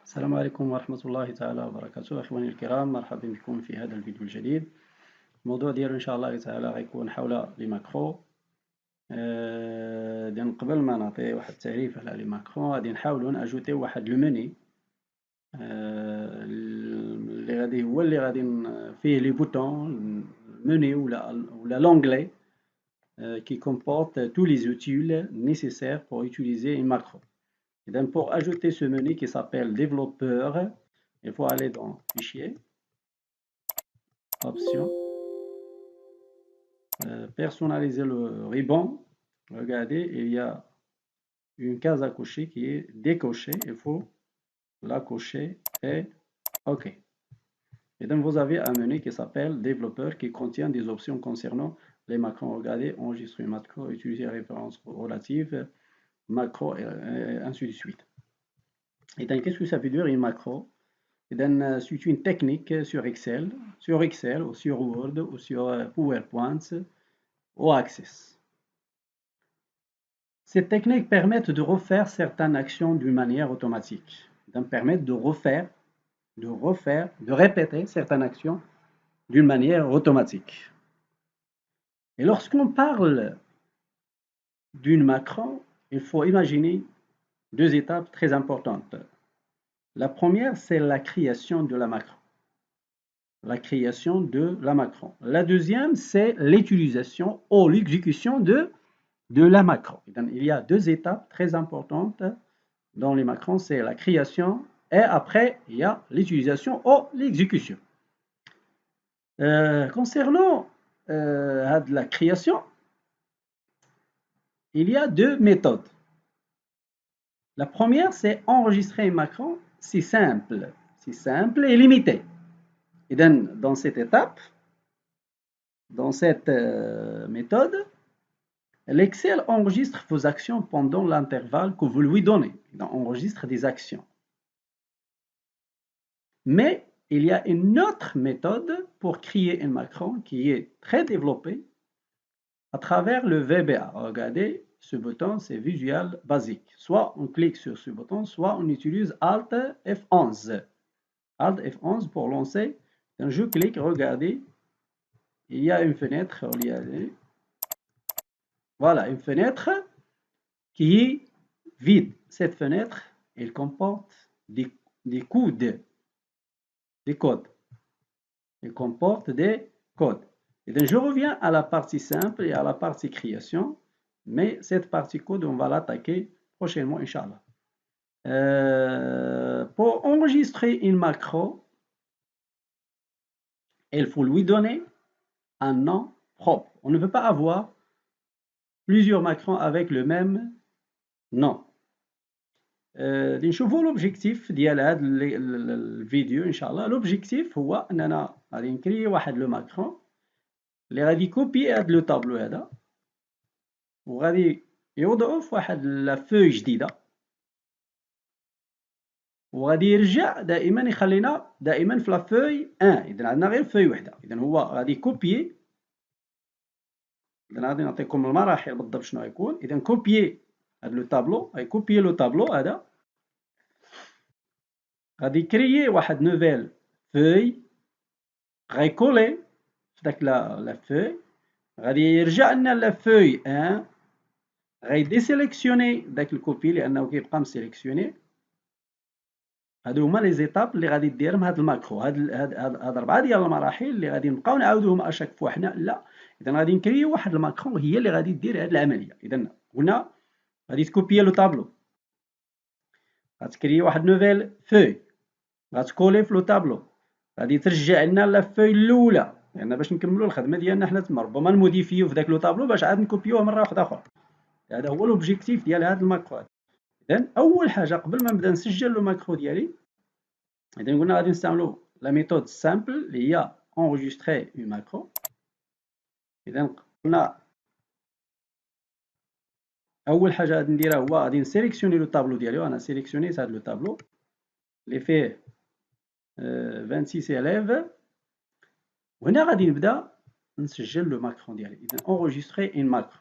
السلام عليكم ورحمة الله تعالى وبركاته إخواني الكرام، مرحبا بكم في هذا الفيديو الجديد. الموضوع ديالو إن شاء الله تعالى غيكون حول لي ماكرو. إذن قبل ما نعطي واحد التعريف على لي ماكرو غادي نحاولو نأجوتيو واحد لو مني اللي غادي هو اللي غادي فيه لي بوتون مني ولا لونغلي qui comporte tous les outils nécessaires pour utiliser une macro. Et donc pour ajouter ce menu qui s'appelle développeur, il faut aller dans Fichier, Options, personnaliser le ruban. Regardez, il y a une case à cocher qui est décochée. Il faut la cocher et OK. Et donc vous avez un menu qui s'appelle développeur qui contient des options concernant les macros. Regardez, enregistrer une macro, utiliser référence relative, macro et ainsi de suite. Et donc qu'est-ce que ça veut dire une macro? C'est une technique sur Excel ou sur Word ou sur PowerPoint ou Access. Ces techniques permettent de refaire certaines actions d'une manière automatique. Donc permettent de répéter certaines actions d'une manière automatique. Et lorsqu'on parle d'une macro, il faut imaginer deux étapes très importantes. La première, c'est la création de la macro. La création de la macro. La deuxième, c'est l'utilisation ou l'exécution de la macro. Donc, il y a deux étapes très importantes dans les macros, c'est la création et après, il y a l'utilisation ou l'exécution. Concernant la création, il y a deux méthodes. La première, c'est enregistrer une macro. C'est simple et limité. Et dans cette étape, dans cette méthode, l'Excel enregistre vos actions pendant l'intervalle que vous lui donnez. Il enregistre des actions. Mais il y a une autre méthode pour créer une macro qui est très développée à travers le VBA. Regardez, ce bouton, c'est Visual Basic. Soit on clique sur ce bouton, soit on utilise Alt F11. Alt F11 pour lancer. Donc je clique, regardez, il y a une fenêtre, voilà, une fenêtre qui est vide. Cette fenêtre, elle comporte des codes. Elle comporte des codes. Et donc, je reviens à la partie simple et à la partie création. Mais cette partie code, on va l'attaquer prochainement, Inch'Allah. Pour enregistrer une macro, il faut lui donner un nom propre. On ne peut pas avoir plusieurs macros avec le même nom. نشوفوا l'objectif ديال هذا الفيديو ان شاء الله. l'objectif هو اننا غادي نكري واحد لو ماكرون اللي غادي يكوبي هذا لو طابلو هذا وغادي يوضعو في واحد لا فوي جديده وغادي يرجع دائما يخلينا دائما في لا فوي 1. اذا عندنا غير فوي وحده. اذا هو غادي يكوبيي. اذا غادي نعطيكم المراحل بالضبط شنو غيكون. اذا كوبيي هذا لو طابلو غيكوبيي لو طابلو هذا غادي يكريي واحد نوفيل فوي غيكولي في داك لا فوي غادي يرجع لنا لا فوي 1 غيديسيليكسيوني داك الكوبي لانه كيبقى مسيليكسيوني. هادو هما لي زيتاب اللي غادي ديرهم هاد الماكرو. هاد 4 ديال المراحل اللي غادي نبقاو نعاودوهم اشاك فوا حنا لا. اذا غادي نكريو واحد الماكرو هي اللي غادي دير هاد العمليه. اذا قلنا غادي تكوبيي لو طابلو غتكريي واحد نوفيل فوي غتكولي في لو طابلو غادي ترجع لنا لا فوي الاولى لان باش نكملوا الخدمه ديالنا حنا تما ربما نموديفيو في داك لو طابلو باش عاد نكوبيوه مره واحده اخرى. هذا هو لوبجيكتيف ديال هذا الماكرو. اذا اول حاجه قبل ما نبدا نسجل لو ماكرو ديالي اذا قلنا غادي نستعملوا لا ميثود سامبل اللي هي انجستري اون ماكرو. اذا قلنا اول حاجه غادي نديرها هو غادي نسيليكسيوني لو طابلو ديالي. وانا سيليكسيوني هذا لو طابلو اللي فيه 26 élèves وهنا غادي نبدا نسجل لو ماكرون ديالي. اذا انجستري اون ماكرو.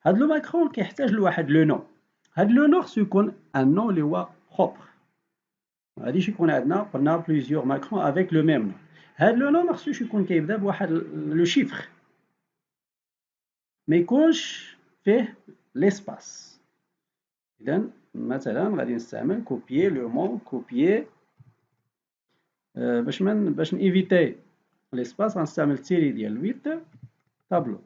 هاد لو ماكرون كيحتاج لواحد لو نو. هاد لو نو خصو يكون ان نو اللي هو بروبر. غاديش يكون عندنا قلنا بليزيور ماكرون افيك لو ميم نوم. هاد لو نوم خصوش يكون كيبدا بواحد لو شيفر، ما يكونش فيه ليسباس. اذا مثلا غادي نستعمل كوبيي لو مون كوبيي باش نيفيتي ليسباس غنستعمل التيري ديال 8 طابلو.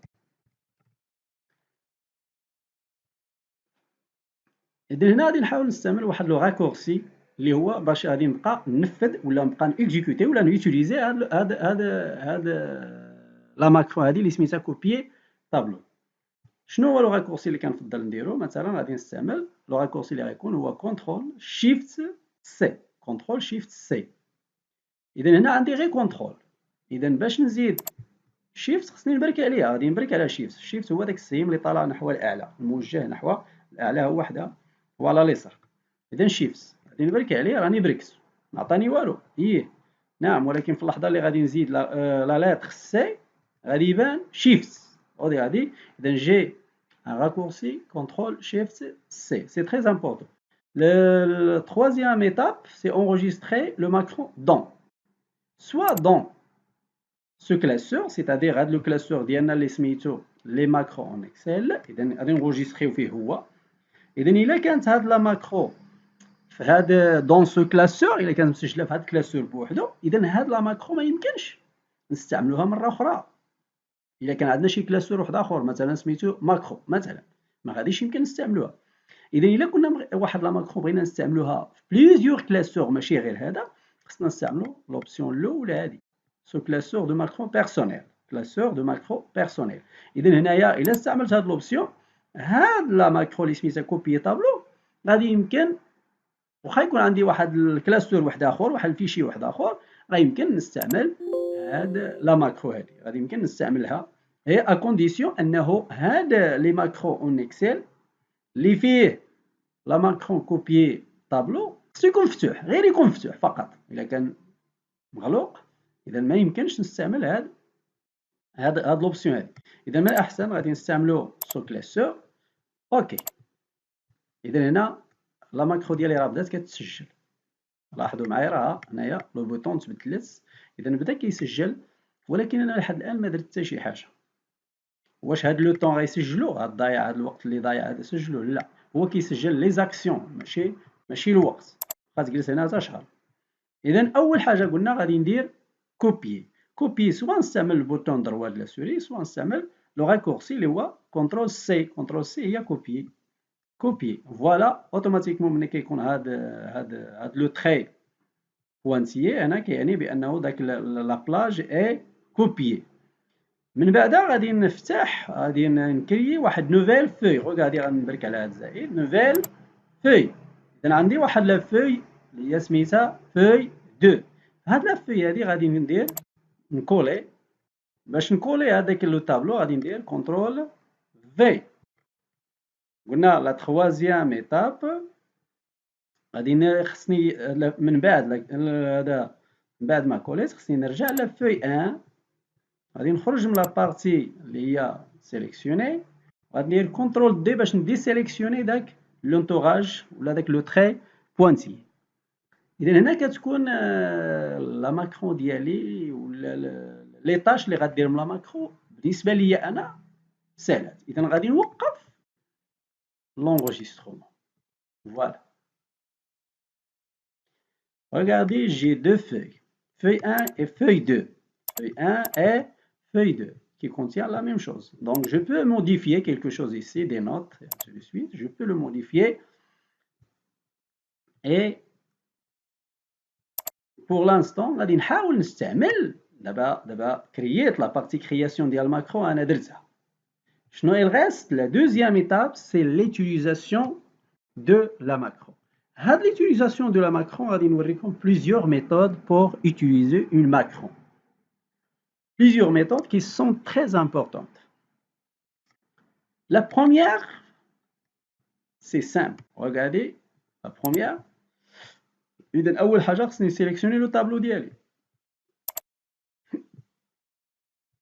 اذا هنا غادي نحاول نستعمل واحد لو راكورسي اللي هو باش غادي نبقى ننفذ ولا نبقى نيكزيكوتي ولا نوتيليزي هاد لا ماكرو هادي اللي سميتها كوبيي طابلو. شنو هو لو راكورسي اللي كنفضل نديرو؟ مثلا غادي نستعمل لو راكورسي اللي غيكون هو كونترول شيفت سي، كونترول شيفت سي. اذا هنا عندي غير كونترول، اذا باش نزيد شيفت خصني نبرك عليها، غادي نبرك على شيفت. شيفت هو داك السهم اللي طالع نحو الاعلى، الموجه نحو الاعلى هو وحده وعلى اليسار. اذا شيفت غادي نبرك عليه، راني بركس ما عطاني والو. نعم، ولكن في اللحظه اللي غادي نزيد لا لاتر سي غادي يبان شيفت. غادي اذا جي un raccourci contrôle shift C. C'est très important. La troisième étape, c'est enregistrer le macron dans. Soit dans ce classeur, c'est-à-dire le classeur ديالنا اللي سميتو les macros en Excel. اذا غادي نenregistréو فيه هو. اذا الا كانت هاد لا ماكرو في هذا دون سو كلاسور، الا كانت مسجله في هذا الكلاسور بوحدو، اذا هاد لا ماكرو ما يمكنش نستعملوها مره اخرى. الا كان عندنا شي كلاسور واحد اخر مثلا سميتو ماكرو مثلا، ما غاديش يمكن نستعملوها. اذا الا كنا واحد لا ماكرو بغينا نستعملوها في بليزيور كلاسور ماشي غير هذا، خصنا نستعملو لوبسيون الاولى هذه، سو كلاسور دو ماكرو بيرسونيل، كلاسور دو ماكرو بيرسونيل. اذا هنايا الا استعملت هاد لوبسيون، هاد لا ماكرو اللي سميتها كوبي طابلو غادي يمكن، واخا يكون عندي واحد الكلاستور واحد اخر، واحد الفيشي واحد اخر، راه يمكن نستعمل هاد لا ماكرو هادي، غادي يمكن نستعملها هي ا كونديسيون انه هاد لي ماكرو اون اكسل اللي فيه لا ماكرو كوبيي طابلو خصو يكون مفتوح، غير يكون مفتوح فقط. الا كان مغلوق اذا ما يمكنش نستعمل هاد لوبسيون هادي. اذا من الاحسن غادي نستعملو سو كلاسور. اوكي، اذا هنا لا ماكرو ديالي راه بدات كتسجل. لاحظوا معايا راه هنايا لو بوطون تبدلت، اذا بدا كيسجل، ولكن انا لحد الان ما درت حتى شي حاجه. واش هاد لو طون غيسجلو؟ هاد ضايع، هاد الوقت اللي ضايع هذا سجلوه؟ لا، هو كيسجل لي زاكسيون ماشي الوقت. بقى تجلس هنا حتى شحال. اذا اول حاجه قلنا غادي ندير كوبيي. كوبيي سواء نستعمل البوطون دروا د لا سوري، سواء نستعمل لو راكورسي اللي هو كونترول سي. كونترول سي هي كوبيي. كوبيي فوالا، اوتوماتيكمون ملي كيكون هاد لو تري بوانتيي هنا كيعني بانه داك لا بلاج اي كوبيي. من بعدها غادي نفتح، غادي نكريي واحد نوفيل فوي. غادي غنبرك على هاد الزائد، نوفيل فوي. اذا عندي واحد لا فوي اللي هي سميتها فوي 2. هاد لا فوي هادي غادي ندير نكولي. باش نكولي هذاك لو طابلو غادي ندير كونترول في. قلنا لا تخوازيام ايتاب غادي خصني من بعد هذا، من بعد ما كوليت خصني نرجع لفوي 1. غادي نخرج من لابارتي اللي هي سيليكسيوني، غادي ندير كونترول دي باش ندي سيليكسيوني داك لونطوراج ولا داك لو تري بوانتي. اذا هنا كتكون لا ماكرو ديالي ولا لي طاش اللي غدير من لا ماكرو بالنسبه ليا انا سهلات. اذا غادي نوقف l'enregistrement. Voilà. Regardez, j'ai deux feuilles. Feuille 1 et feuille 2. Feuille 1 et feuille 2 qui contient la même chose. Donc, je peux modifier quelque chose ici, des notes, et ainsi de suite. Je peux le modifier. Et pour l'instant, غادي نحاول نستعمل دابا كرييت لا بارتي كرياسيون ديال الماكرو انا درتها. شنو il reste? La deuxième étape, c'est l'utilisation de la macro. L'utilisation de la macro, on va voir plusieurs méthodes pour utiliser une macro. Plusieurs méthodes qui sont très importantes. La première, c'est simple. Regardez, la première. إذن أول حاجة خصني sélectionner le tableau ديالي.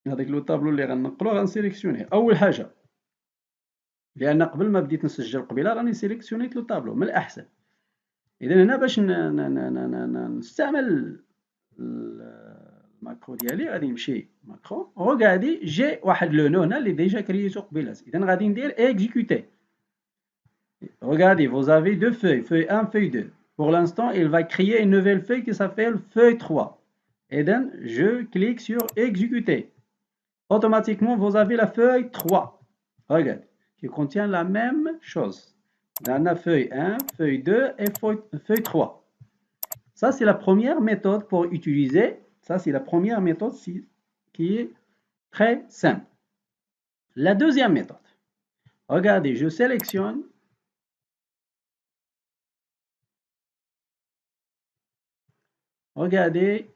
هذاك لو طابلو اللي غنقلو غنسيليكسيونيه أول حاجة، لأن قبل ما بديت نسجل قبيله راني سيليكسيونيت لو طابلو من الأحسن. إذا هنا باش نستعمل الماكرو ديالي غادي نمشي ماكرو. Regardez, j'ai واحد لو نو هنا اللي ديجا كرييتو قبيلات. إذا غادي ندير exécuter. Regardez, vous avez deux feuilles, feuille 1, feuille 2. Pour l'instant, il va créer une nouvelle feuille qui s'appelle feuille 3. Et donc, je clique sur exécuter. Automatiquement, vous avez la feuille 3. Regarde, qui contient la même chose. Dans la feuille 1, feuille 2 et feuille 3. Ça, c'est la première méthode pour utiliser. Ça, c'est la première méthode qui est très simple. La deuxième méthode. Regardez, je sélectionne. Regardez.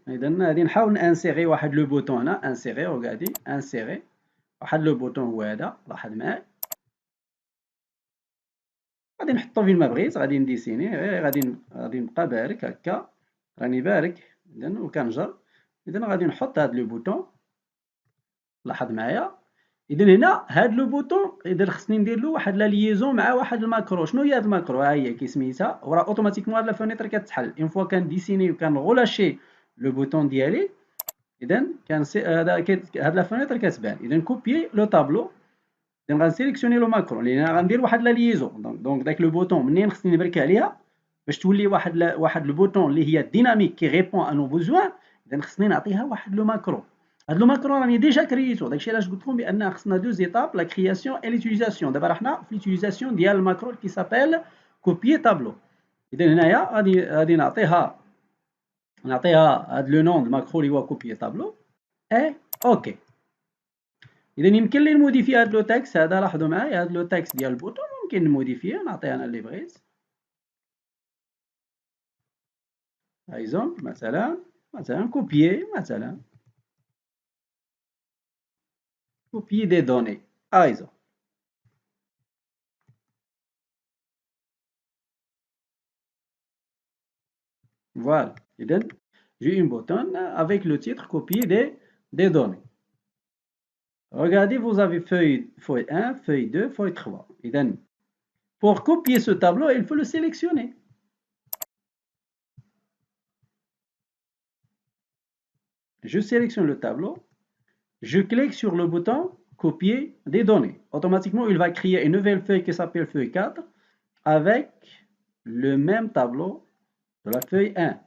إذا غادي نحاول نانسيغي واحد لو بوتون هنا. انسيغي. regardez, انسيغي واحد لو بوتون هو هذا. لاحظ معايا. غادي نحطو فين ما بغيت. غادي نديسيني غير غادي نبقى بارك هكا. راني بارك. إذا وكنجر. إذا غادي نحط هاد لو بوتون. لاحظ معايا. إذا هنا هاد لو بوتون إذا خصني ندير له واحد لا ليزون مع واحد الماكرو. شنو هي هاد الماكرو؟ ها هي كي سميتها وراه اوتوماتيكمون هاد لا فونيتر كتحل. اون فوا كنديسيني وكنغولاشي لو بوتون ديالي. إذا هاد لا فونيتر كتبان. إذا كوبيي لو طابلو. إذا غنسيليكسيوني لو ماكرو لأن غندير واحد لا ليزون. دونك داك لو بوتون منين خصني نبرك عليها باش تولي واحد لو بوتون اللي هي ديناميك كي ريبون ا نو بوزوان. إذا خصني نعطيها واحد لو ماكرو. هاد لو ماكرو راني ديجا كرييتو. داكشي علاش قلت لكم بان خصنا دو زيتاب لا كرياسيون اي ليوتيليزاسيون. دابا راه حنا في ليوتيليزاسيون ديال الماكرو كي سابيل كوبيي طابلو. إذا هنايا غادي نعطيها هاد لو نون الماكرو اللي هو كوبيي طابلو. اي اوكي. إذا يمكن لي نموديفي هاد لو تكست هذا. لاحظوا معايا هاد لو تكست ديال البوتون ممكن نموديفيه. نعطيه انا اللي بغيت. ايزون مثلا كوبيي مثلا copier des données. Exemple. Voilà. J'ai une bouton avec le titre copier des données. Regardez, vous avez feuille 1, feuille 2, feuille 3. Pour copier ce tableau, il faut le sélectionner. Je sélectionne le tableau. Je clique sur le bouton copier des données. Automatiquement, il va créer une nouvelle feuille qui s'appelle feuille 4 avec le même tableau de la feuille 1.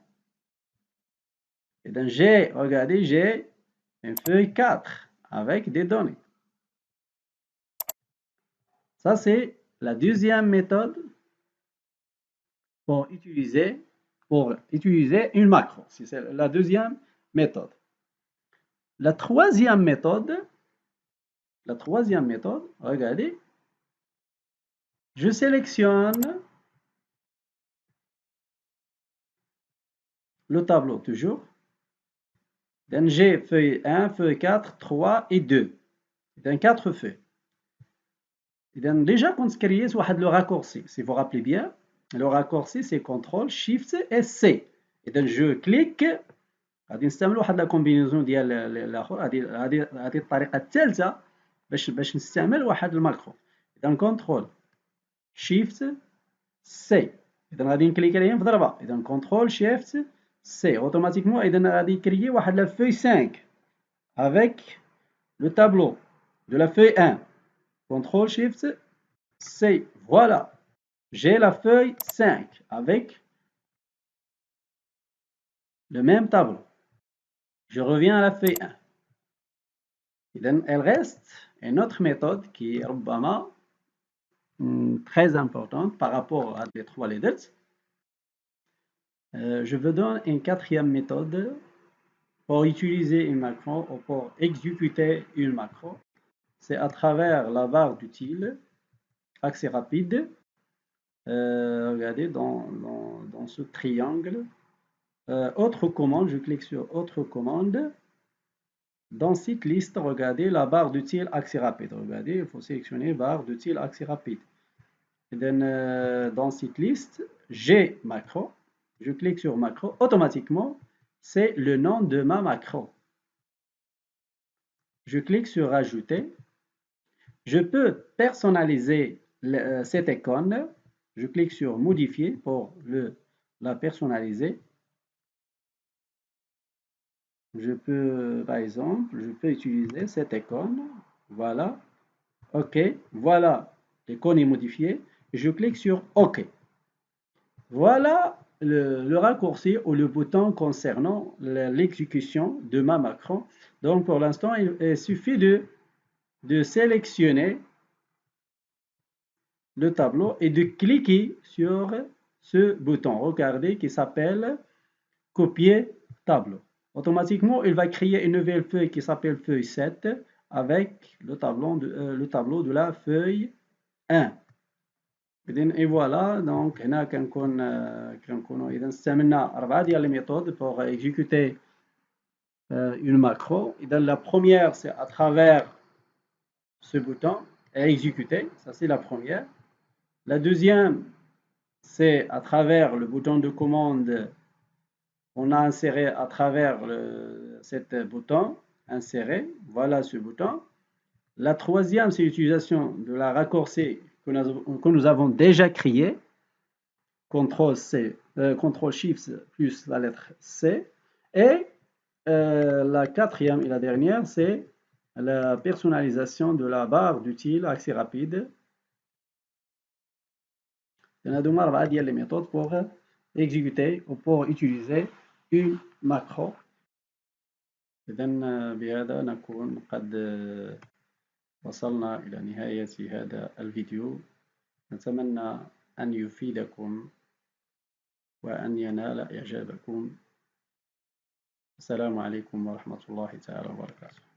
Regardez, j'ai une feuille 4 avec des données. Ça, c'est la deuxième méthode pour utiliser une macro. C'est la deuxième méthode. La troisième méthode, regardez, je sélectionne le tableau toujours. J'ai feuille 1, feuille 4, 3 et 2. Donc 4 feuilles. Déjà, quand créé le raccourci, si vous vous rappelez bien, le raccourci c'est CTRL, SHIFT et C. Et donc je clique. غادي نستعملوا واحد لا كومبينيزون ديال الاخر. هذه الطريقه الثالثه باش نستعمل واحد الماكرو. اذا كنترول شيفت سي. اذا غادي نكليك عليهم في ضربه. اذا كنترول شيفت سي اوتوماتيكمون. اذا غادي يكريي واحد لا فeuille 5 avec le tableau de la feuille 1. Contrôle Shift C. Voilà. J'ai la feuille 5 avec le même tableau. Je reviens à la feuille 1. Il reste une autre méthode qui est très importante par rapport à les trois leaders. Je vous donne une quatrième méthode pour utiliser une macro ou pour exécuter une macro. C'est à travers la barre d'outils, accès rapide. Regardez dans ce triangle. Autre commande, je clique sur autre commande. Dans cette liste, regardez la barre d'outils accès rapide. Regardez, il faut sélectionner barre d'outils accès rapide. Et dans cette liste, j'ai macro. Je clique sur macro. Automatiquement, c'est le nom de ma macro. Je clique sur ajouter. Je peux personnaliser cette icône, je clique sur modifier pour la personnaliser. Je peux, par exemple, je peux utiliser cette icône. Voilà. OK. Voilà. L'icône est modifiée. Je clique sur OK. Voilà le raccourci ou le bouton concernant l'exécution de ma macro. Donc, pour l'instant, il suffit de sélectionner le tableau et de cliquer sur ce bouton, regardez, qui s'appelle copier tableau. Automatiquement, il va créer une nouvelle feuille qui s'appelle feuille 7 avec le tableau de la feuille 1. Et voilà, donc هنا كنكونوا إذا استعملنا 4 ديال les méthodes pour exécuter une macro. إذا la première, c'est à travers ce bouton exécuter, ça c'est la première. La deuxième, c'est à travers le bouton de commande, on a inséré à travers cet bouton, insérer, voilà ce bouton. La troisième, c'est l'utilisation de la raccourci que nous avons déjà créé, CTRL-Shift plus la lettre C. Et la quatrième et la dernière, c'est la personnalisation de la barre d'outils accès rapide. Il y en a deux أربعة ديال les méthodes pour exécuter ou pour utiliser une macro. إذا بهذا نكون قد وصلنا إلى نهاية هذا الفيديو. نتمنى أن يفيدكم وأن ينال إعجابكم. السلام عليكم ورحمة الله تعالى وبركاته.